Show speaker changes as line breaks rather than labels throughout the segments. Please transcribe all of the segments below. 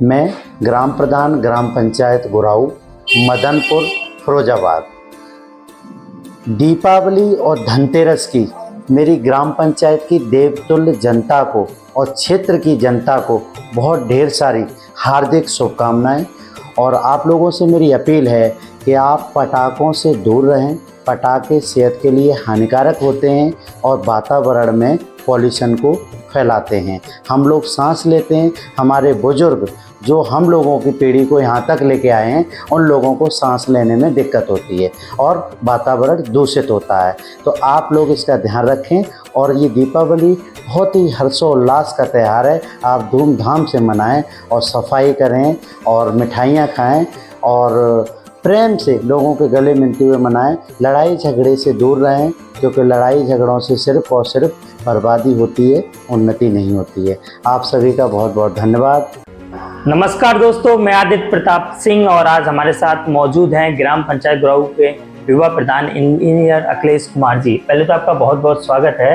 मैं ग्राम प्रधान ग्राम पंचायत गुराऊ मदनपुर फिरोजाबाद। दीपावली और धनतेरस की मेरी ग्राम पंचायत की देवतुल्य जनता को और क्षेत्र की जनता को बहुत ढेर सारी हार्दिक शुभकामनाएं। और आप लोगों से मेरी अपील है कि आप पटाखों से दूर रहें। पटाखे सेहत के लिए हानिकारक होते हैं और वातावरण में पॉल्यूशन को फैलाते हैं। हम लोग सांस लेते हैं, हमारे बुजुर्ग जो हम लोगों की पीढ़ी को यहाँ तक लेके आए हैं उन लोगों को सांस लेने में दिक्कत होती है और वातावरण दूषित होता है। तो आप लोग इसका ध्यान रखें। और ये दीपावली बहुत ही हर्षोल्लास का त्यौहार है। आप धूमधाम से मनाएं और सफाई करें और मिठाइयाँ खाएं और प्रेम से लोगों के गले मिलते हुए मनाएं। लड़ाई झगड़े से दूर रहें, क्योंकि लड़ाई झगड़ों से सिर्फ और सिर्फ बर्बादी होती है, उन्नति नहीं होती है। आप सभी का बहुत बहुत धन्यवाद।
नमस्कार दोस्तों, मैं आदित्य प्रताप सिंह और आज हमारे साथ मौजूद हैं ग्राम पंचायत गुराऊ के युवा प्रधान इंजीनियर अखिलेश कुमार जी। पहले तो आपका बहुत बहुत स्वागत है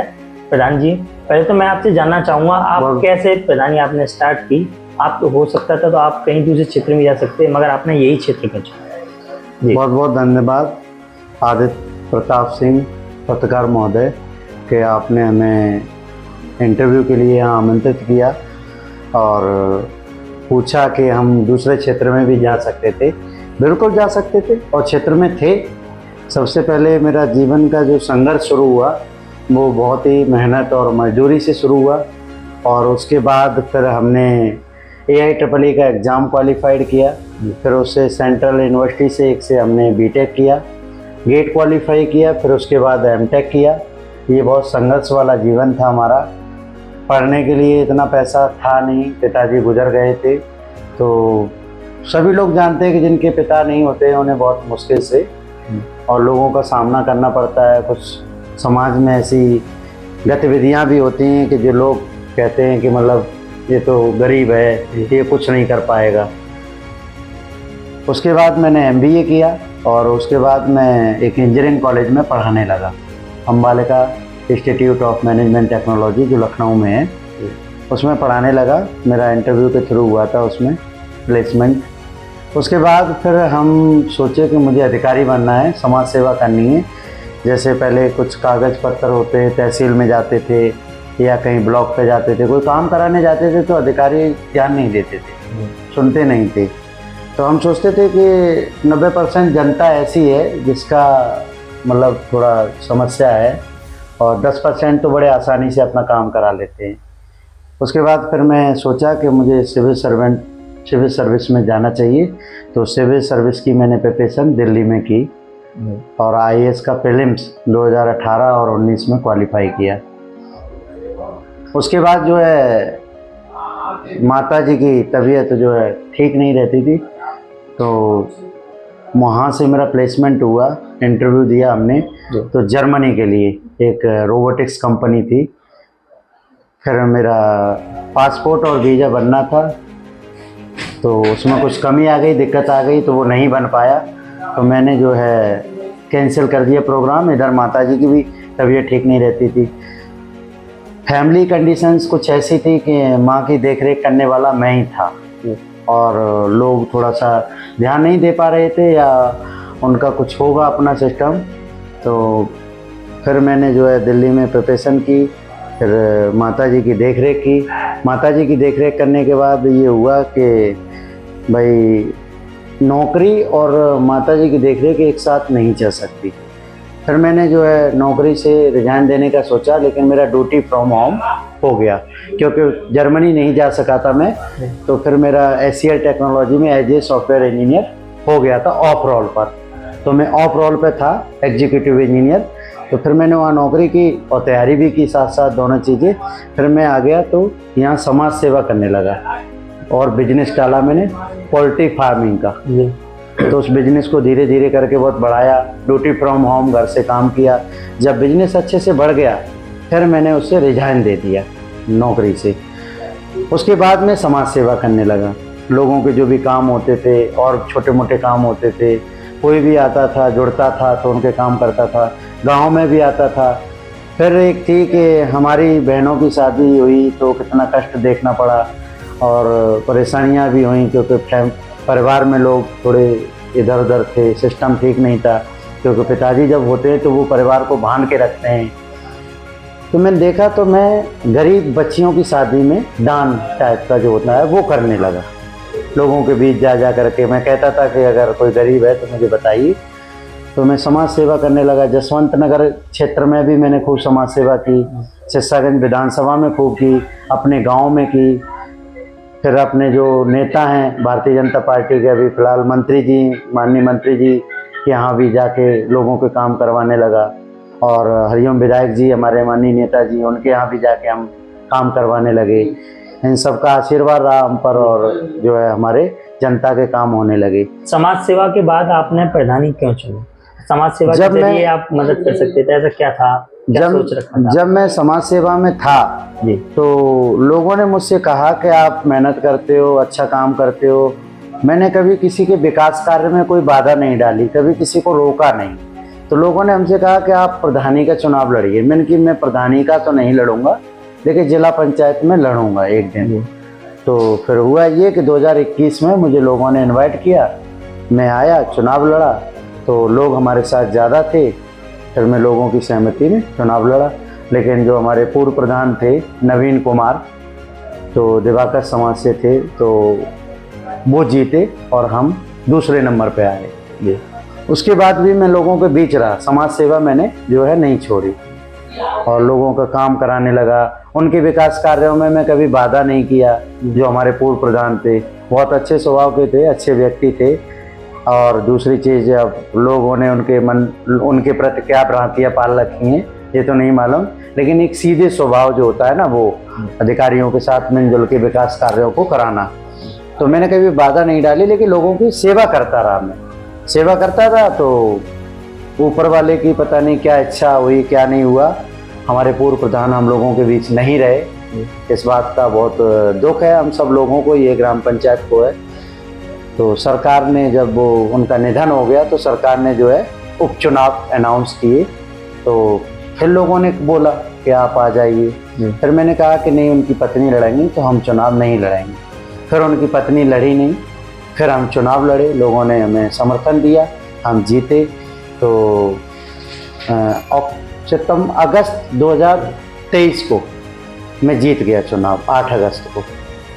प्रधान जी। पहले तो मैं आपसे जानना चाहूँगा, आप कैसे प्रधानी आपने स्टार्ट की? आप तो हो सकता था तो आप कहीं दूसरे क्षेत्र में जा सकते, मगर आपने यही क्षेत्र का चुना।
बहुत बहुत धन्यवाद आदित्य प्रताप सिंह पत्रकार महोदय कि आपने हमें इंटरव्यू के लिए यहाँ आमंत्रित किया और पूछा कि हम दूसरे क्षेत्र में भी जा सकते थे। बिल्कुल जा सकते थे और क्षेत्र में थे। सबसे पहले मेरा जीवन का जो संघर्ष शुरू हुआ वो बहुत ही मेहनत और मजदूरी से शुरू हुआ और उसके बाद फिर हमने AIEEE का एग्ज़ाम क्वालिफाइड किया। फिर उससे सेंट्रल यूनिवर्सिटी से एक से हमने BTech किया, गेट क्वालिफाई किया, फिर उसके बाद MTech किया। ये बहुत संघर्ष वाला जीवन था हमारा। पढ़ने के लिए इतना पैसा था नहीं, पिताजी गुजर गए थे। तो सभी लोग जानते हैं कि जिनके पिता नहीं होते हैं उन्हें बहुत मुश्किल से और लोगों का सामना करना पड़ता है। कुछ समाज में ऐसी गतिविधियां भी होती हैं कि जो लोग कहते हैं कि मतलब ये तो गरीब है, ये कुछ नहीं कर पाएगा। उसके बाद मैंने MBA किया और उसके बाद मैं एक इंजीनियरिंग कॉलेज में पढ़ाने लगा, Ambalika institute of management technology जो लखनऊ में है, उसमें पढ़ाने लगा। मेरा इंटरव्यू के थ्रू हुआ था उसमें प्लेसमेंट। उसके बाद फिर हम सोचे कि मुझे अधिकारी बनना है, समाज सेवा करनी है। जैसे पहले कुछ कागज़ पत्तर होते, तहसील में जाते थे या कहीं ब्लॉक पे जाते थे, कोई काम कराने जाते थे तो अधिकारी ध्यान नहीं देते थे, सुनते नहीं थे। तो हम सोचते थे कि 90% जनता ऐसी है जिसका मतलब थोड़ा समस्या है और 10% तो बड़े आसानी से अपना काम करा लेते हैं। उसके बाद फिर मैं सोचा कि मुझे सिविल सर्विस में जाना चाहिए। तो सिविल सर्विस की मैंने प्रिपरेशन दिल्ली में की और IAS का प्रीलिम्स 2018 और 19 में क्वालिफाई किया। उसके बाद जो है माता जी की तबीयत जो है ठीक नहीं रहती थी, तो वहाँ से मेरा प्लेसमेंट हुआ। इंटरव्यू दिया हमने तो जर्मनी के लिए एक रोबोटिक्स कंपनी थी। फिर मेरा पासपोर्ट और वीज़ा बनना था तो उसमें कुछ कमी आ गई, दिक्कत आ गई, तो वो नहीं बन पाया। तो मैंने जो है कैंसिल कर दिया प्रोग्राम। इधर माता जी की भी तबीयत ठीक नहीं रहती थी। फैमिली कंडीशंस कुछ ऐसी थी कि माँ की देखरेख करने वाला मैं ही था और लोग थोड़ा सा ध्यान नहीं दे पा रहे थे या उनका कुछ होगा अपना सिस्टम। तो फिर मैंने जो है दिल्ली में प्रिपरेशन की, फिर माता जी की देखरेख की। माता जी की देखरेख करने के बाद ये हुआ कि भाई नौकरी और माता जी की देखरेख एक साथ नहीं चल सकती। फिर मैंने जो है नौकरी से रिजाइन देने का सोचा, लेकिन मेरा ड्यूटी फ्रॉम होम हो गया क्योंकि जर्मनी नहीं जा सका था मैं। तो फिर मेरा SCL टेक्नोलॉजी में एज ए सॉफ्टवेयर इंजीनियर हो गया था ऑफ रोल पर। तो मैं ऑफ रोल पे था एग्जीक्यूटिव इंजीनियर। तो फिर मैंने वहाँ नौकरी की और तैयारी भी की साथ साथ, दोनों चीज़ें। फिर मैं आ गया तो यहाँ समाज सेवा करने लगा और बिजनेस डाला मैंने पोल्ट्री फार्मिंग का। तो उस बिज़नेस को धीरे धीरे करके बहुत बढ़ाया। ड्यूटी फ्रॉम होम घर से काम किया। जब बिज़नेस अच्छे से बढ़ गया फिर मैंने उससे रिजाइन दे दिया नौकरी से। उसके बाद मैं समाज सेवा करने लगा। लोगों के जो भी काम होते थे और छोटे मोटे काम होते थे, कोई भी आता था जुड़ता था तो उनके काम करता था। गांव में भी आता था। फिर एक थी कि हमारी बहनों की शादी हुई तो कितना कष्ट देखना पड़ा। और परेशानियां भी हुई, क्योंकि परिवार में लोग थोड़े इधर उधर थे, सिस्टम ठीक नहीं था, क्योंकि पिताजी जब होते हैं तो वो परिवार को बांध के रखते हैं। तो मैंने देखा तो मैं गरीब बच्चियों की शादी में दान टाइप का जो होता है वो करने लगा, लोगों के बीच जा करके मैं कहता था कि अगर कोई गरीब है तो मुझे बताइए। तो मैं समाज सेवा करने लगा। जसवंत नगर क्षेत्र में भी मैंने खूब समाज सेवा की, सिरसागंज विधानसभा में खूब की, अपने गांव में की। फिर अपने जो नेता हैं भारतीय जनता पार्टी के अभी फिलहाल मंत्री जी, माननीय मंत्री जी के यहाँ भी जाके लोगों के काम करवाने लगा, और हरिओम विधायक जी हमारे माननीय नेता जी, उनके यहाँ भी जाके हम काम करवाने लगे। इन सबका आशीर्वाद रहा हम पर, और जो है हमारे जनता के काम होने लगे।
समाज सेवा के बाद आपने प्रधानी क्यों चुना? समाज सेवा के जरिए आप मदद कर सकते थे, ऐसा क्या था?
जब मैं समाज सेवा में था
जी,
तो लोगों ने मुझसे कहा कि आप मेहनत करते हो, अच्छा काम करते हो। मैंने कभी किसी के विकास कार्य में कोई बाधा नहीं डाली, कभी किसी को रोका नहीं। तो लोगों ने हमसे कहा कि आप प्रधानी का चुनाव लड़िए। मैंने कि मैं प्रधानी का तो नहीं लड़ूंगा, लेकिन जिला पंचायत में लड़ूंगा एक दिन। तो फिर हुआ ये कि 2021 में मुझे लोगों ने इनवाइट किया, मैं आया, चुनाव लड़ा। तो लोग हमारे साथ ज़्यादा थे, फिर मैं लोगों की सहमति में चुनाव लड़ा। लेकिन जो हमारे पूर्व प्रधान थे नवीन कुमार, तो दिवाकर समाज से थे, तो वो जीते और हम दूसरे नंबर पे आए। उसके बाद भी मैं लोगों के बीच रहा, समाज सेवा मैंने जो है नहीं छोड़ी, और लोगों का काम कराने लगा। उनके विकास कार्यों में मैं कभी बाधा नहीं किया। जो हमारे पूर्व प्रधान थे बहुत अच्छे स्वभाव के थे, अच्छे व्यक्ति थे। और दूसरी चीज़, अब लोगों ने उनके प्रति क्या भ्रांतियाँ पाल रखी हैं ये तो नहीं मालूम, लेकिन एक सीधे स्वभाव जो होता है ना, वो अधिकारियों के साथ मिलजुल के विकास कार्यों को कराना। तो मैंने कभी बाधा नहीं डाली, लेकिन लोगों की सेवा करता रहा। मैं सेवा करता था, तो ऊपर वाले की पता नहीं क्या इच्छा हुई, क्या नहीं हुआ, हमारे पूर्व प्रधान हम लोगों के बीच नहीं रहे। इस बात का बहुत दुख है हम सब लोगों को, ये ग्राम पंचायत को है। तो सरकार ने जब वो उनका निधन हो गया तो सरकार ने जो है उपचुनाव अनाउंस किए। तो फिर लोगों ने बोला कि आप आ जाइए। फिर मैंने कहा कि नहीं, उनकी पत्नी लड़ेंगी तो हम चुनाव नहीं लड़ेंगे। फिर उनकी पत्नी लड़ी नहीं, फिर हम चुनाव लड़े, लोगों ने हमें समर्थन दिया, हम जीते। तो अगस्त 2023 को मैं जीत गया चुनाव, 8 अगस्त को।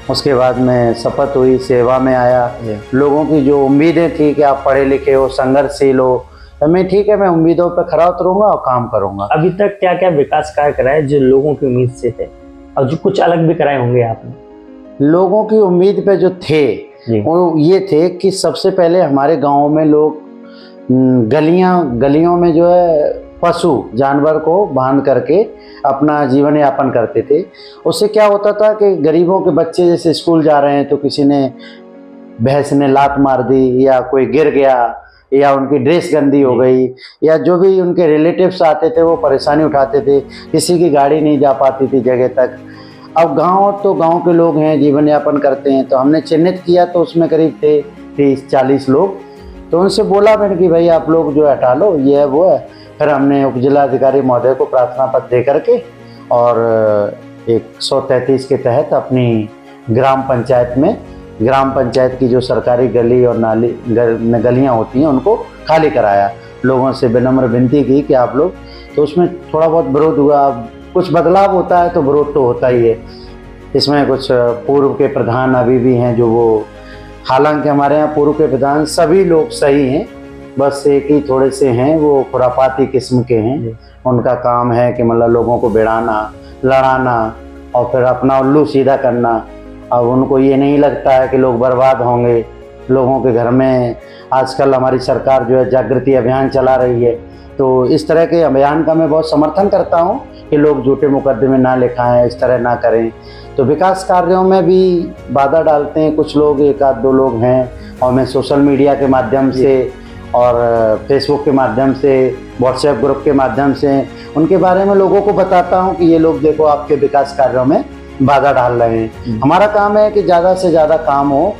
उसके बाद में शपथ हुई, सेवा में आया। लोगों की जो उम्मीदें थी कि आप पढ़े लिखे हो, संघर्षशील हो, तो मैं ठीक है, मैं उम्मीदों पर खरा उतरूंगा और काम करूंगा।
अभी तक क्या क्या विकास कार्य कराए जो लोगों की उम्मीद से थे, और जो कुछ अलग भी कराए होंगे आपने?
लोगों की उम्मीद पे जो थे वो ये थे कि सबसे पहले हमारे गाँव में लोग गलियों में जो है पशु जानवर को बांध करके अपना जीवन यापन करते थे। उससे क्या होता था कि गरीबों के बच्चे जैसे स्कूल जा रहे हैं तो किसी ने भैंस ने लात मार दी, या कोई गिर गया, या उनकी ड्रेस गंदी हो गई, या जो भी उनके रिलेटिव्स आते थे वो परेशानी उठाते थे, किसी की गाड़ी नहीं जा पाती थी जगह तक। अब गांव के लोग हैं, जीवन यापन करते हैं, तो हमने चिन्हित किया, तो उसमें करीब थे 30-40 लोग। तो उनसे बोला मैंने कि भाई आप लोग जो हटा लो, ये है वो है। फिर हमने उप जिलाधिकारी महोदय को प्रार्थना पत्र दे करके और 133 के तहत अपनी ग्राम पंचायत की जो सरकारी गली और गलियां होती हैं उनको खाली कराया। लोगों से विनम्र विनती की कि आप लोग, तो उसमें थोड़ा बहुत विरोध हुआ। कुछ बदलाव होता है तो विरोध तो होता ही है। इसमें कुछ पूर्व के प्रधान अभी भी हैं जो वो, हालांकि हमारे यहाँ पूर्व के प्रधान सभी लोग सही हैं, बस एक ही थोड़े से हैं वो खुरापाती किस्म के हैं। उनका काम है कि मतलब लोगों को बिड़ाना, लड़ाना और फिर अपना उल्लू सीधा करना। अब उनको ये नहीं लगता है कि लोग बर्बाद होंगे। लोगों के घर में आजकल हमारी सरकार जो है जागृति अभियान चला रही है, तो इस तरह के अभियान का मैं बहुत समर्थन करता हूँ कि लोग झूठे मुकदमे ना लिखाएं, इस तरह ना करें। तो विकास कार्यों में भी बाधा डालते हैं कुछ लोग, 1-2 लोग हैं, और मैं सोशल मीडिया के माध्यम से और फेसबुक के माध्यम से, व्हाट्सएप ग्रुप के माध्यम से उनके बारे में लोगों को बताता हूं कि ये लोग देखो आपके विकास कार्यों में बाधा डाल रहे हैं। हमारा काम है कि ज़्यादा से ज़्यादा काम हो,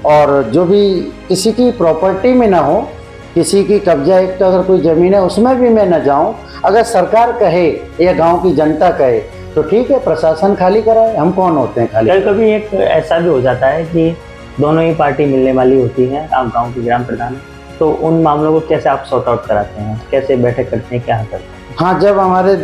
और जो भी किसी की प्रॉपर्टी में ना हो, किसी की कब्जा एक तो अगर कोई ज़मीन है उसमें भी मैं न जाऊं। अगर सरकार कहे या गांव की जनता कहे तो ठीक है, प्रशासन खाली कराए, हम कौन होते हैं खाली।
कभी कभी एक ऐसा भी हो जाता है कि दोनों ही पार्टी मिलने वाली होती है, आप गांव के ग्राम प्रधान हैं, तो उन मामलों को कैसे आप सॉर्ट आउट कराते हैं, कैसे बैठक करते हैं, क्या करते हैं?
हाँ, जब हमारे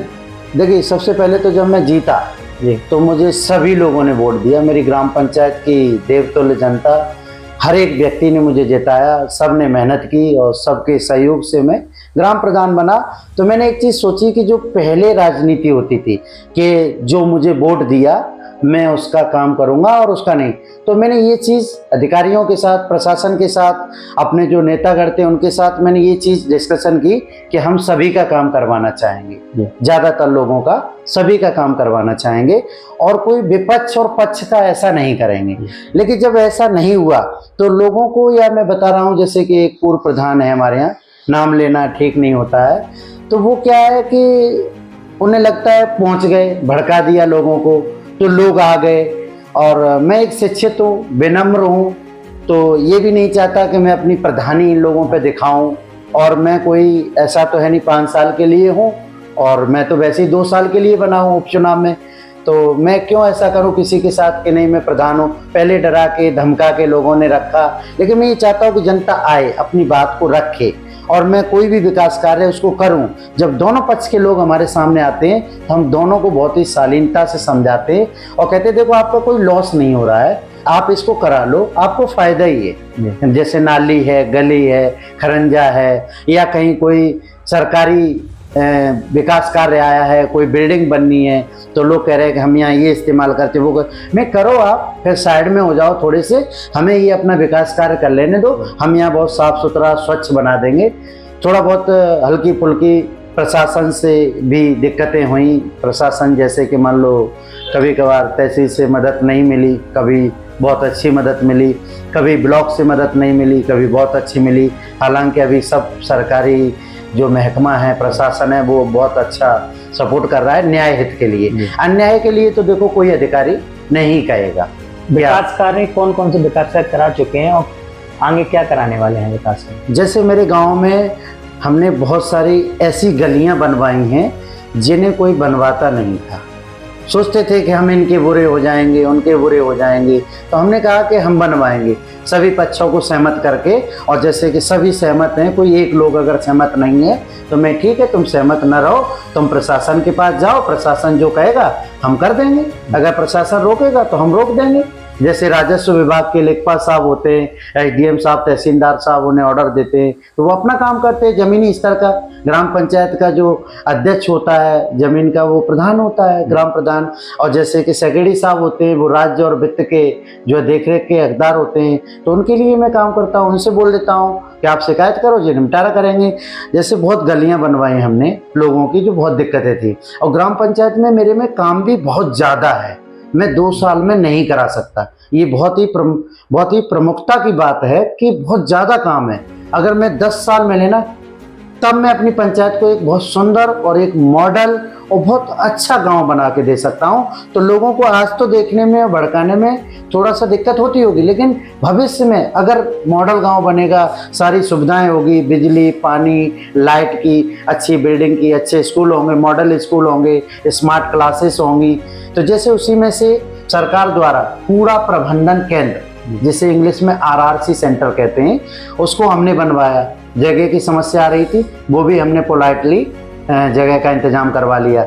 देखिए सबसे पहले तो जब मैं जीता
जी
तो मुझे सभी लोगों ने वोट दिया। मेरी ग्राम पंचायत की देवतुल्य जनता, हर एक व्यक्ति ने मुझे जिताया, सब ने मेहनत की और सबके सहयोग से मैं ग्राम प्रधान बना। तो मैंने एक चीज़ सोची कि जो पहले राजनीति होती थी कि जो मुझे वोट दिया मैं उसका काम करूंगा और उसका नहीं, तो मैंने ये चीज़ अधिकारियों के साथ, प्रशासन के साथ, अपने जो नेतागण थे उनके साथ मैंने ये चीज़ डिस्कशन की कि हम सभी का काम करवाना चाहेंगे, ज़्यादातर लोगों का, सभी का काम करवाना चाहेंगे और कोई विपक्ष और पक्ष का ऐसा नहीं करेंगे। लेकिन जब ऐसा नहीं हुआ तो लोगों को, या मैं बता रहा हूँ जैसे कि एक पूर्व प्रधान है हमारे यहाँ, नाम लेना ठीक नहीं होता है, तो वो क्या है कि उन्हें लगता है पहुँच गए, भड़का दिया लोगों को, तो लोग आ गए। और मैं एक शिक्षित हूँ, विनम्र हूँ, तो ये भी नहीं चाहता कि मैं अपनी प्रधानी इन लोगों पे दिखाऊं। और मैं कोई ऐसा तो है नहीं 5 साल के लिए हूँ, और मैं तो वैसे ही 2 साल के लिए बना हूँ उपचुनाव में, तो मैं क्यों ऐसा करूं किसी के साथ कि नहीं मैं प्रधान हूं। पहले डरा के धमका के लोगों ने रखा, लेकिन मैं ये चाहता हूं कि जनता आए, अपनी बात को रखे और मैं कोई भी विकास कार्य उसको करूं। जब दोनों पक्ष के लोग हमारे सामने आते हैं तो हम दोनों को बहुत ही शालीनता से समझाते हैं और कहते हैं देखो आपका कोई लॉस नहीं हो रहा है, आप इसको करा लो, आपको फायदा ही है। जैसे नाली है, गली है, खरंजा है, या कहीं कोई सरकारी विकास कार्य आया है, कोई बिल्डिंग बननी है, तो लोग कह रहे हैं कि हम यहाँ ये इस्तेमाल करते, वो मैं करो, आप फिर साइड में हो जाओ थोड़े से, हमें ये अपना विकास कार्य कर लेने दो, हम यहाँ बहुत साफ सुथरा स्वच्छ बना देंगे। थोड़ा बहुत हल्की फुल्की प्रशासन से भी दिक्कतें हुई। प्रशासन जैसे कि मान लो कभी कभार तहसील से मदद नहीं मिली, कभी बहुत अच्छी मदद मिली, कभी ब्लॉक से मदद नहीं मिली, कभी बहुत अच्छी मिली। हालांकि अभी सब सरकारी जो महकमा है, प्रशासन है, वो बहुत अच्छा सपोर्ट कर रहा है न्याय हित के लिए। अन्याय के लिए तो देखो कोई अधिकारी नहीं कहेगा।
विकास कार्य कौन कौन से विकास कार्य करा चुके हैं और आगे क्या कराने वाले हैं विकास में?
जैसे मेरे गांव में हमने बहुत सारी ऐसी गलियां बनवाई हैं जिन्हें कोई बनवाता नहीं था। सोचते थे कि हम इनके बुरे हो जाएंगे, उनके बुरे हो जाएंगे, तो हमने कहा कि हम बनवाएंगे सभी पक्षों को सहमत करके। और जैसे कि सभी सहमत हैं, कोई एक लोग अगर सहमत नहीं है तो मैं ठीक है, तुम सहमत न रहो, तुम प्रशासन के पास जाओ, प्रशासन जो कहेगा हम कर देंगे, अगर प्रशासन रोकेगा तो हम रोक देंगे। जैसे राजस्व विभाग के लेखपाल साहब होते हैं, एसडीएम साहब, तहसीलदार साहब उन्हें ऑर्डर देते हैं तो वो अपना काम करते हैं। जमीनी स्तर का ग्राम पंचायत का जो अध्यक्ष होता है जमीन का, वो प्रधान होता है, ग्राम प्रधान। और जैसे कि सेक्रेटरी साहब होते हैं, वो राज्य और वित्त के जो देखरेख के हकदार होते हैं, तो उनके लिए मैं काम करता हूँ। उनसे बोल देता हूँ कि आप शिकायत करो जी, निपटारा करेंगे। जैसे बहुत गलियाँ बनवाई हमने लोगों की जो बहुत दिक्कतें थी। और ग्राम पंचायत में मेरे में काम भी बहुत ज़्यादा है, मैं 2 साल में नहीं करा सकता। ये बहुत ही प्रमुखता की बात है कि बहुत ज़्यादा काम है। अगर मैं 10 साल में लेना तब मैं अपनी पंचायत को एक बहुत सुंदर और एक मॉडल और बहुत अच्छा गांव बना के दे सकता हूं। तो लोगों को आज तो देखने में और भड़काने में थोड़ा सा दिक्कत होती होगी, लेकिन भविष्य में अगर मॉडल गांव बनेगा, सारी सुविधाएं होगी, बिजली, पानी, लाइट की, अच्छी बिल्डिंग की, अच्छे स्कूल होंगे, मॉडल स्कूल होंगे, स्मार्ट क्लासेस होंगी, तो जैसे उसी में से सरकार द्वारा पूरा प्रबंधन केंद्र, जिसे इंग्लिश में आरआरसी सेंटर कहते हैं, उसको हमने बनवाया। जगह की समस्या आ रही थी, वो भी हमने पोलाइटली जगह का इंतजाम करवा लिया।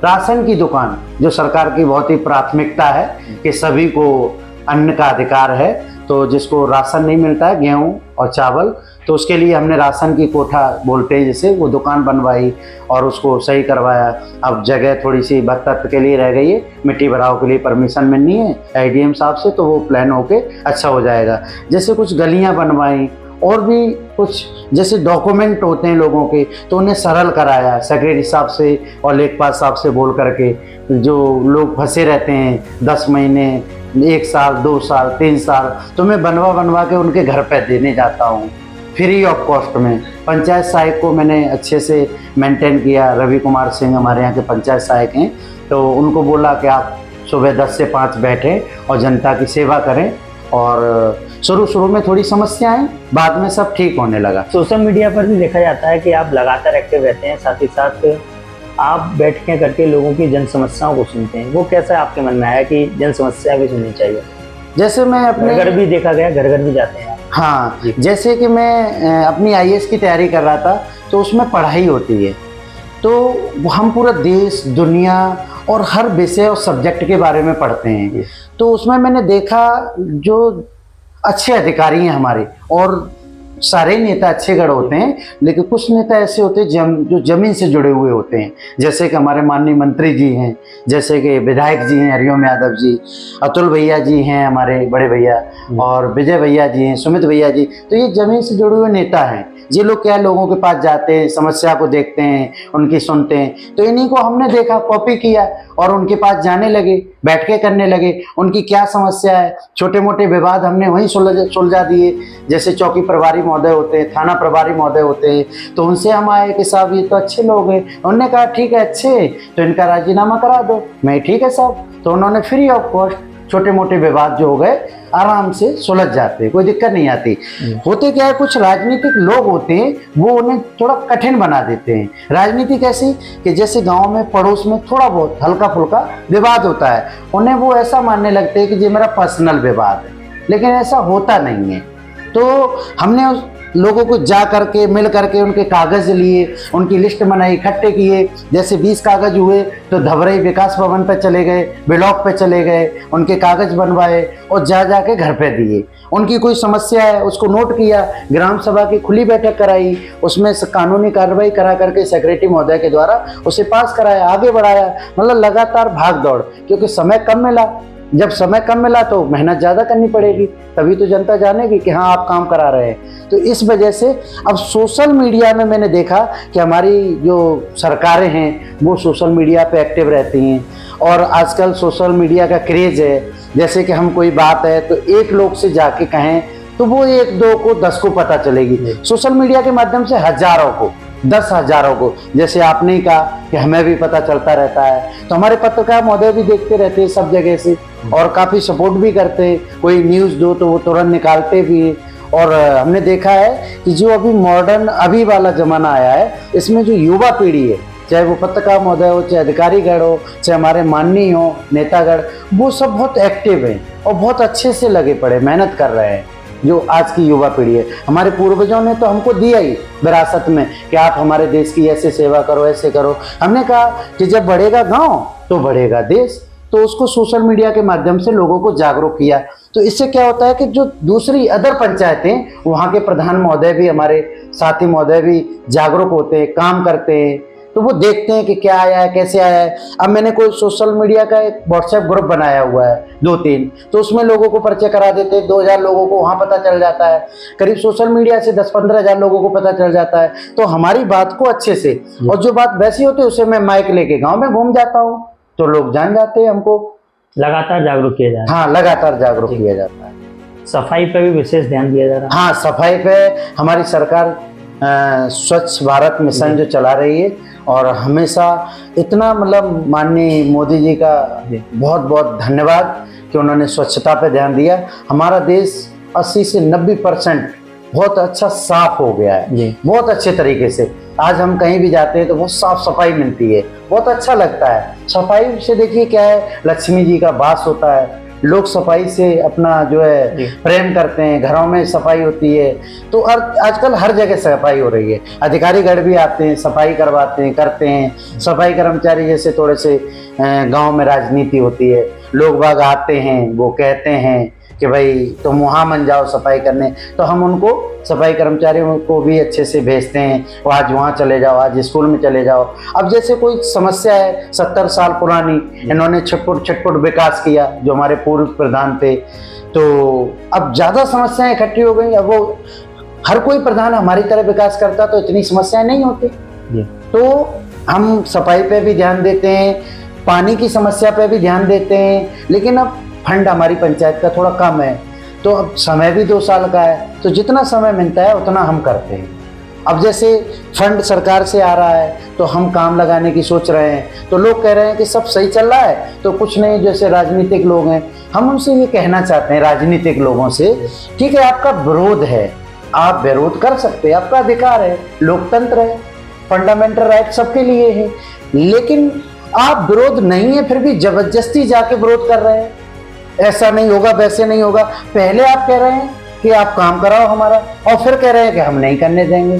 राशन की दुकान, जो सरकार की बहुत ही प्राथमिकता है कि सभी को अन्न का अधिकार है, तो जिसको राशन नहीं मिलता है, गेहूं और चावल, तो उसके लिए हमने राशन की कोठा बोलते हैं जिसे, वो दुकान बनवाई और उसको सही करवाया। अब जगह थोड़ी सी भत्त के लिए रह गई है, मिट्टी भराव के लिए परमिशन मिलनी है एडीएम साहब से, तो वो प्लान होके अच्छा हो जाएगा। जैसे कुछ गलियां बनवाई और भी कुछ जैसे डॉक्यूमेंट होते हैं लोगों के, तो उन्हें सरल कराया सेक्रेटरी साहब से और लेखपाल साहब से बोल करके। जो लोग फंसे रहते हैं 10 महीने, 1 साल, 2 साल, 3 साल, तो मैं बनवा के उनके घर पे देने जाता हूँ फ्री ऑफ कॉस्ट में। पंचायत सहायक को मैंने अच्छे से मेंटेन किया। रवि कुमार सिंह हमारे यहाँ के पंचायत सहायक हैं, तो उनको बोला कि आप सुबह 10 से 5 बैठें और जनता की सेवा करें। और शुरू में थोड़ी समस्याएं, बाद में सब ठीक होने लगा।
सोशल मीडिया पर भी देखा जाता है कि आप लगातार एक्टिव रहते हैं, साथ ही साथ आप बैठ के करके लोगों की जन समस्याओं को सुनते हैं, वो कैसा आपके मन में आया कि जन समस्या भी सुननी चाहिए?
जैसे मैं अपने
घर भी देखा गया, घर घर भी जाते हैं।
हाँ, जैसे कि मैं अपनी आईएएस की तैयारी कर रहा था, तो उसमें पढ़ाई होती है, तो हम पूरा देश, दुनिया और हर विषय और सब्जेक्ट के बारे में पढ़ते हैं। तो उसमें मैंने देखा जो अच्छे अधिकारी हैं हमारे, और सारे नेता अच्छे गढ़ होते हैं, लेकिन कुछ नेता ऐसे होते हैं जो जमीन से जुड़े हुए होते हैं। जैसे कि हमारे माननीय मंत्री जी हैं, जैसे कि विधायक जी हैं हरिओम यादव जी, अतुल भैया जी हैं हमारे बड़े भैया, और विजय भैया जी हैं, सुमित भैया जी। तो ये जमीन से जुड़े हुए नेता हैं। ये लोग क्या लोगों के पास जाते हैं, समस्या को देखते हैं, उनकी सुनते हैं। तो इन्हीं को हमने देखा, कॉपी किया और उनके पास जाने लगे, बैठ के करने लगे। उनकी क्या समस्या है, छोटे मोटे विवाद हमने वहीं सुलझा दिए। जैसे चौकी प्रभारी महोदय होते हैं, थाना प्रभारी महोदय होते हैं, तो उनसे हम आए कि साहब ये तो अच्छे लोग हैं। उन्होंने कहा ठीक है अच्छे, तो इनका राजीनामा करा दो। मैं ठीक है साहब। तो उन्होंने फ्री ऑफ कॉस्ट छोटे मोटे विवाद जो हो गए आराम से सुलझ जाते, कोई दिक्कत नहीं आती। होते क्या है, कुछ राजनीतिक लोग होते हैं वो उन्हें थोड़ा कठिन बना देते हैं। राजनीति कैसी कि जैसे गांव में पड़ोस में थोड़ा बहुत हल्का फुल्का विवाद होता है, उन्हें वो ऐसा मानने लगते हैं कि ये मेरा पर्सनल विवाद है, लेकिन ऐसा होता नहीं है। तो हमने उस लोगों को जा करके मिल करके उनके कागज लिए, उनकी लिस्ट बनाई, इकट्ठे किए। जैसे 20 कागज हुए तो धवरई विकास भवन पे चले गए, ब्लॉक पे चले गए, उनके कागज बनवाए और जा के घर पे दिए। उनकी कोई समस्या है उसको नोट किया, ग्राम सभा की खुली बैठक कराई, उसमें कानूनी कार्रवाई करा करके सेक्रेटरी महोदय के द्वारा उसे पास कराया, आगे बढ़ाया। मतलब लगातार भाग दौड़, क्योंकि समय कम मिला। जब समय कम मिला तो मेहनत ज़्यादा करनी पड़ेगी, तभी तो जनता जानेगी कि हाँ आप काम करा रहे हैं। तो इस वजह से अब सोशल मीडिया में मैंने देखा कि हमारी जो सरकारें हैं वो सोशल मीडिया पे एक्टिव रहती हैं, और आजकल सोशल मीडिया का क्रेज़ है। जैसे कि हम कोई बात है तो एक लोग से जाके कहें तो वो 1, 2 को 10 को पता चलेगी। सोशल मीडिया के माध्यम से हजारों को, 10,000 को, जैसे आपने ही कहा कि हमें भी पता चलता रहता है। तो हमारे पत्रकार महोदय भी देखते रहते हैं सब जगह से, और काफ़ी सपोर्ट भी करते हैं। कोई न्यूज़ दो तो वो तुरंत निकालते भी हैं। और हमने देखा है कि जो अभी मॉडर्न अभी वाला ज़माना आया है, इसमें जो युवा पीढ़ी है, चाहे वो पत्रकार महोदय हो, चाहे अधिकारीगण हो, चाहे हमारे माननीय हो, नेतागण, वो सब बहुत एक्टिव हैं और बहुत अच्छे से लगे पड़े, मेहनत कर रहे हैं। जो आज की युवा पीढ़ी है, हमारे पूर्वजों ने तो हमको दिया ही विरासत में कि आप हमारे देश की ऐसे सेवा करो, ऐसे करो। हमने कहा कि जब बढ़ेगा गांव तो बढ़ेगा देश, तो उसको सोशल मीडिया के माध्यम से लोगों को जागरूक किया। तो इससे क्या होता है कि जो दूसरी अदर पंचायतें, वहाँ के प्रधान महोदय भी, हमारे साथी महोदय भी जागरूक होते हैं, काम करते हैं, तो वो देखते हैं कि क्या आया है, कैसे आया है। अब मैंने कोई सोशल मीडिया का एक व्हाट्सएप ग्रुप बनाया हुआ है 2-3, तो उसमें लोगों को परिचय करा देते हैं। 2,000 लोगों को वहाँ पता चल जाता है, करीब सोशल मीडिया से 10-15 हज़ार लोगों को पता चल जाता है। तो हमारी बात को अच्छे से, और जो बात वैसी होती है उसे मैं माइक लेके गाँव में घूम जाता हूँ, तो लोग जान जाते हैं हमको।
लगातार जागरूक किया जा रहा है।
हाँ, लगातार जागरूक किया जाता है।
सफाई पे भी विशेष ध्यान दिया जा रहा है।
हाँ, सफाई पे हमारी सरकार स्वच्छ भारत मिशन जो चला रही है, और हमेशा इतना मतलब माननीय मोदी जी का बहुत बहुत धन्यवाद कि उन्होंने स्वच्छता पे ध्यान दिया। हमारा देश 80 से 90% बहुत अच्छा साफ हो गया है, बहुत अच्छे तरीके से। आज हम कहीं भी जाते हैं तो बहुत साफ सफाई मिलती है, बहुत अच्छा लगता है। सफाई से देखिए क्या है, लक्ष्मी जी का वास होता है, लोग सफाई से अपना जो है प्रेम करते हैं, घरों में सफाई होती है। तो आजकल हर जगह सफाई हो रही है। अधिकारीगण भी आते हैं, सफाई करवाते हैं, करते हैं। सफाई कर्मचारी जैसे थोड़े से गांव में राजनीति होती है, लोग बाग आते हैं, वो कहते हैं कि भाई तुम वहाँ मन जाओ सफाई करने, तो हम उनको सफाई कर्मचारियों को भी अच्छे से भेजते हैं, वो आज वहाँ चले जाओ, आज स्कूल में चले जाओ। अब जैसे कोई समस्या है 70 साल पुरानी, इन्होंने छटपुट विकास किया जो हमारे पूर्व प्रधान थे, तो अब ज़्यादा समस्याएं इकट्ठी हो गई। अब वो हर कोई प्रधान हमारी तरह विकास करता तो इतनी समस्याएं नहीं होती। तो हम सफाई पे भी ध्यान देते हैं, पानी की समस्या पे भी ध्यान देते हैं, लेकिन अब फंड हमारी पंचायत का थोड़ा कम है, तो अब समय भी 2 साल का है, तो जितना समय मिलता है उतना हम करते हैं। अब जैसे फंड सरकार से आ रहा है तो हम काम लगाने की सोच रहे हैं, तो लोग कह रहे हैं कि सब सही चल रहा है, तो कुछ नहीं, जैसे राजनीतिक लोग हैं, हम उनसे ये कहना चाहते हैं राजनीतिक लोगों से, ठीक है आपका विरोध है, आप विरोध कर सकते हैं, आपका अधिकार है, लोकतंत्र है, फंडामेंटल राइट सबके लिए है, लेकिन आप विरोध नहीं है फिर भी जबरदस्ती जाके विरोध कर रहे हैं। ऐसा नहीं होगा, वैसे नहीं होगा। पहले आप कह रहे हैं कि आप काम कराओ हमारा, और फिर कह रहे हैं कि हम नहीं करने देंगे।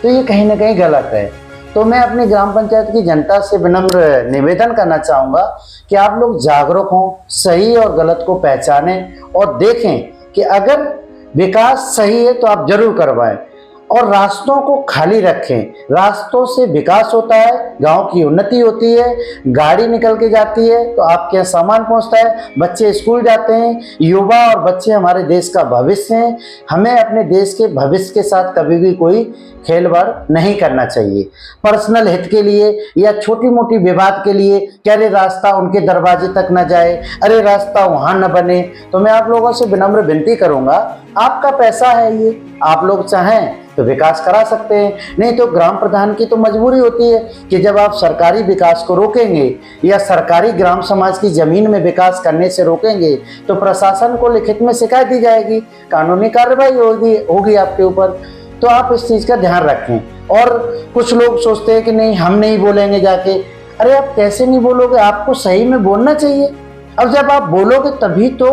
तो ये कहीं ना कहीं गलत है। तो मैं अपनी ग्राम पंचायत की जनता से विनम्र निवेदन करना चाहूँगा कि आप लोग जागरूक हों, सही और गलत को पहचानें और देखें कि अगर विकास सही है तो आप जरूर करवाएं और रास्तों को खाली रखें। रास्तों से विकास होता है, गांव की उन्नति होती है, गाड़ी निकल के जाती है तो आपके यहाँ सामान पहुंचता है, बच्चे स्कूल जाते हैं। युवा और बच्चे हमारे देश का भविष्य हैं। हमें अपने देश के भविष्य के साथ कभी भी कोई खेलवाड़ नहीं करना चाहिए। पर्सनल हित के लिए या छोटी मोटी विवाद के लिए कि अरे रास्ता उनके दरवाजे तक न जाए, अरे रास्ता वहां न बने, तो मैं आप लोगों से विनम्र विनती करूंगा, आपका पैसा है ये, आप लोग चाहें तो विकास करा सकते हैं, नहीं तो ग्राम प्रधान की तो मजबूरी होती है कि जब आप सरकारी विकास को रोकेंगे या सरकारी ग्राम समाज की जमीन में विकास करने से रोकेंगे तो प्रशासन को लिखित में शिकायत दी जाएगी, कानूनी कार्रवाई होगी आपके ऊपर। तो आप इस चीज का ध्यान रखें। और कुछ लोग सोचते हैं कि नहीं हम नहीं बोलेंगे जाके, अरे आप कैसे नहीं बोलोगे, आपको सही में बोलना चाहिए। अब जब आप बोलोगे तभी तो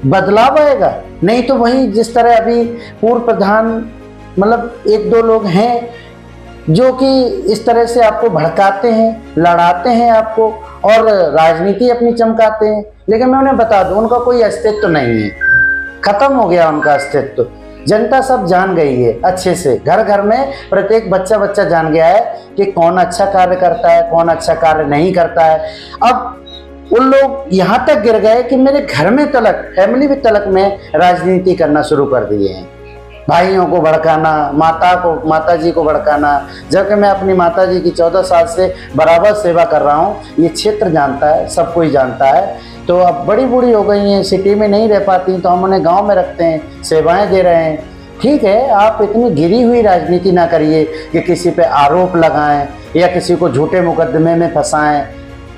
बदलाव आएगा, नहीं तो वही जिस तरह अभी पूर्व प्रधान मतलब एक दो लोग हैं जो कि इस तरह से आपको भड़काते हैं, लड़ाते हैं आपको और राजनीति अपनी चमकाते हैं। लेकिन मैं उन्हें बता दूं उनका कोई अस्तित्व नहीं है, खत्म हो गया उनका अस्तित्व। जनता सब जान गई है अच्छे से, घर घर में प्रत्येक बच्चा जान गया है कि कौन अच्छा कार्य करता है, कौन अच्छा कार्य नहीं करता है। अब उन लोग यहाँ तक गिर गए कि मेरे घर में तलक, फैमिली में तलक में राजनीति करना शुरू कर दिए हैं। भाइयों को भड़काना, माता जी को भड़काना, जबकि मैं अपनी माता जी की 14 साल से बराबर सेवा कर रहा हूँ। ये क्षेत्र जानता है, सब कोई जानता है। तो अब बड़ी बूढ़ी हो गई हैं, सिटी में नहीं रह पाती, तो हम उन्हें गांव में रखते हैं, सेवाएं दे रहे हैं। ठीक है, आप इतनी गिरी हुई राजनीति ना करिए कि किसी पे आरोप लगाएं या किसी को झूठे मुकदमे में फंसाएं।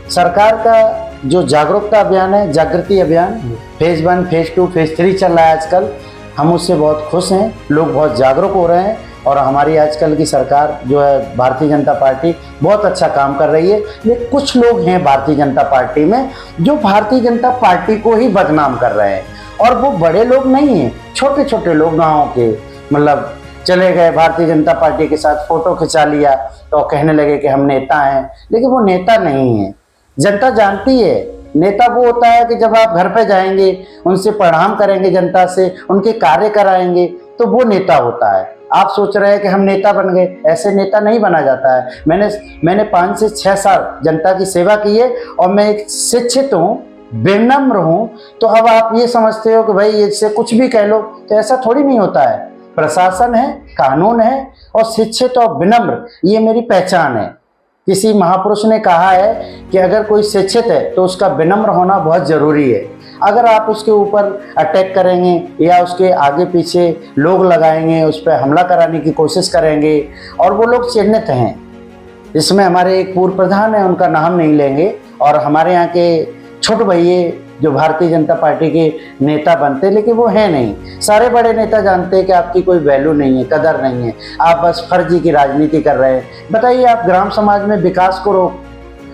सरकार का जो जागरूकता अभियान है, जागृति अभियान, फेज 1, फेज 2, फेज 3 चल रहा है आजकल, हम उससे बहुत खुश हैं। लोग बहुत जागरूक हो रहे हैं और हमारी आजकल की सरकार जो है भारतीय जनता पार्टी बहुत अच्छा काम कर रही है। लेकिन कुछ लोग हैं भारतीय जनता पार्टी में जो भारतीय जनता पार्टी को ही बदनाम कर रहे हैं, और वो बड़े लोग नहीं हैं, छोटे छोटे लोग गाँव के, मतलब चले गए भारतीय जनता पार्टी के साथ फोटो खिंचा लिया तो कहने लगे कि हम नेता हैं, लेकिन वो नेता नहीं है। जनता जानती है नेता वो होता है कि जब आप घर पे जाएंगे, उनसे प्रणाम करेंगे, जनता से उनके कार्य कराएंगे, तो वो नेता होता है। आप सोच रहे हैं कि हम नेता बन गए, ऐसे नेता नहीं बना जाता है। मैंने 5 से 6 साल जनता की सेवा की है और मैं एक शिक्षित हूँ, विनम्र हूँ। तो अब आप ये समझते हो कि भाई इससे कुछ भी कह लो, तो ऐसा थोड़ी नहीं होता है। प्रशासन है, कानून है और शिक्षित और विनम्र, ये मेरी पहचान है। किसी महापुरुष ने कहा है कि अगर कोई शिक्षित है तो उसका विनम्र होना बहुत जरूरी है। अगर आप उसके ऊपर अटैक करेंगे या उसके आगे पीछे लोग लगाएंगे, उस पर हमला कराने की कोशिश करेंगे, और वो लोग चिन्हित हैं। इसमें हमारे एक पूर्व प्रधान है, उनका नाम नहीं लेंगे, और हमारे यहाँ के छोटे भैये जो भारतीय जनता पार्टी के नेता बनते, लेकिन वो है नहीं। सारे बड़े नेता जानते हैं कि आपकी कोई वैल्यू नहीं है, कदर नहीं है, आप बस फर्जी की राजनीति कर रहे हैं। बताइए, आप ग्राम समाज में विकास को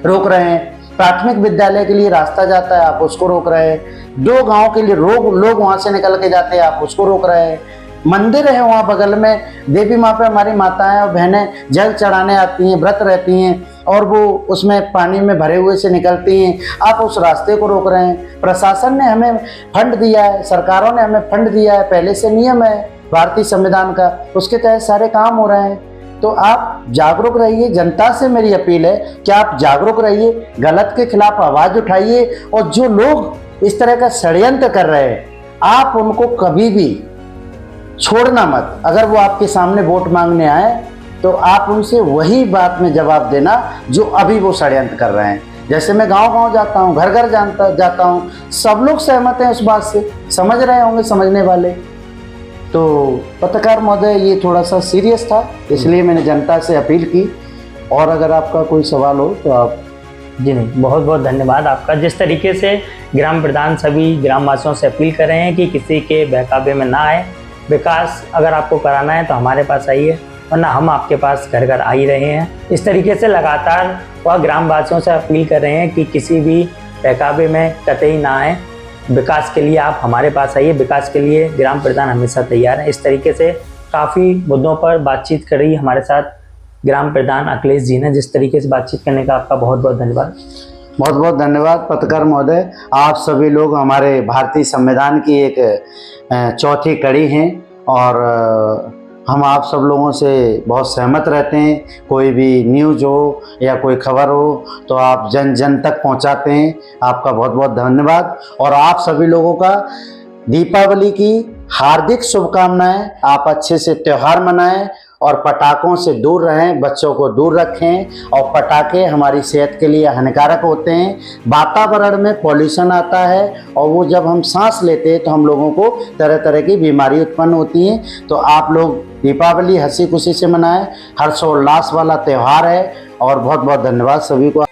रोक रहे हैं। प्राथमिक विद्यालय के लिए रास्ता जाता है, आप उसको रोक रहे हैं। 2 गांव के लिए लोग वहां से निकल के जाते हैं, आप उसको रोक रहे हैं। मंदिर है वहाँ बगल में, देवी माँ पे हमारी माताएं और बहनें जल चढ़ाने आती हैं, व्रत रहती हैं, और वो उसमें पानी में भरे हुए से निकलती हैं, आप उस रास्ते को रोक रहे हैं। प्रशासन ने हमें फंड दिया है, सरकारों ने हमें फंड दिया है, पहले से नियम है भारतीय संविधान का, उसके तहत सारे काम हो रहे हैं। तो आप जागरूक रहिए, जनता से मेरी अपील है कि आप जागरूक रहिए, गलत के खिलाफ आवाज उठाइए, और जो लोग इस तरह का षड्यंत्र कर रहे हैं आप उनको कभी भी छोड़ना मत। अगर वो आपके सामने वोट मांगने आए तो आप उनसे वही बात में जवाब देना जो अभी वो षड्यंत्र कर रहे हैं। जैसे मैं गांव-गांव जाता हूं, घर घर जाता हूं, सब लोग सहमत हैं उस बात से, समझ रहे होंगे समझने वाले। तो पत्रकार महोदय, ये थोड़ा सा सीरियस था, इसलिए मैंने जनता से अपील की। और अगर आपका कोई सवाल हो तो आप।
जी नहीं, बहुत बहुत धन्यवाद आपका। जिस तरीके से ग्राम प्रधान सभी ग्रामवासियों से अपील कर रहे हैं कि किसी के बहकावे में ना आए, विकास अगर आपको कराना है तो हमारे पास आइए, वरना हम आपके पास घर घर आ ही रहे हैं। इस तरीके से लगातार वह ग्रामवासियों से अपील कर रहे हैं कि किसी भी बहकावे में कतई ना आए, विकास के लिए आप हमारे पास आइए, विकास के लिए ग्राम प्रधान हमेशा तैयार हैं। इस तरीके से काफ़ी मुद्दों पर बातचीत करी हमारे साथ ग्राम प्रधान अखिलेश जी ने। जिस तरीके से बातचीत करने का आपका बहुत बहुत धन्यवाद।
बहुत बहुत धन्यवाद पत्रकार महोदय। आप सभी लोग हमारे भारतीय संविधान की एक चौथी कड़ी हैं और हम आप सब लोगों से बहुत सहमत रहते हैं। कोई भी न्यूज़ हो या कोई खबर हो तो आप जन जन तक पहुंचाते हैं, आपका बहुत बहुत धन्यवाद। और आप सभी लोगों का दीपावली की हार्दिक शुभकामनाएं। आप अच्छे से त्यौहार मनाएं और पटाखों से दूर रहें, बच्चों को दूर रखें। और पटाखे हमारी सेहत के लिए हानिकारक होते हैं। वातावरण में पॉल्यूशन आता है और वो जब हम सांस लेते हैं तो हम लोगों को तरह तरह की बीमारी उत्पन्न होती हैं। तो आप लोग दीपावली हंसी खुशी से मनाएं, हर्षोल्लास वाला त्यौहार है। और बहुत बहुत धन्यवाद सभी को।